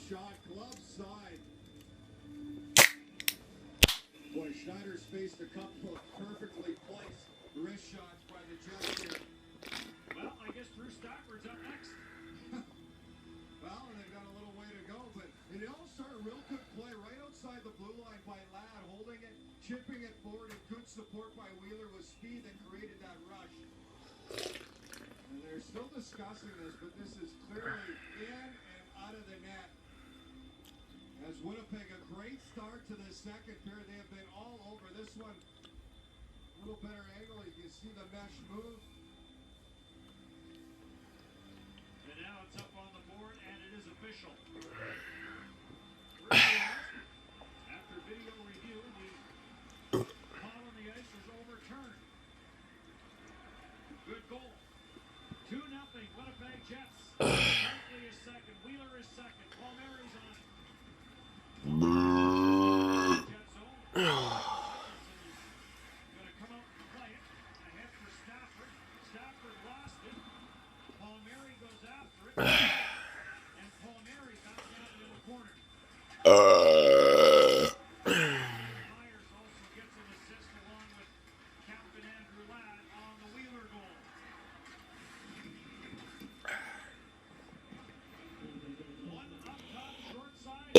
shot, glove side. Boy, Schneider's faced a couple of perfectly placed wrist shots by the Jets here. Well, I guess Drew Stafford's up next. Well, and they've got a little way to go, but it all started real good play right outside the blue line by Ladd, holding it, chipping it forward, and good support by Wheeler with speed that created that rush. And they're still discussing this, but this is clearly in and out of the net. As Winnipeg, a great start to the second period. They have been all over this one. A little better angle. You can see the mesh move. And now it's up on the board, and it is official. After video review, the call on the ice was overturned. Good goal. 2-0 Winnipeg Jets. Berkeley is second. Wheeler is second. Palmieri's on it. Jets own. Going to come out and play it. Ahead for Stafford. Stafford lost it. Palmieri goes after it. And Palmieri got down in the corner. Myers also gets an assist along with Captain Andrew Ladd on the Wheeler goal. One up top, short side.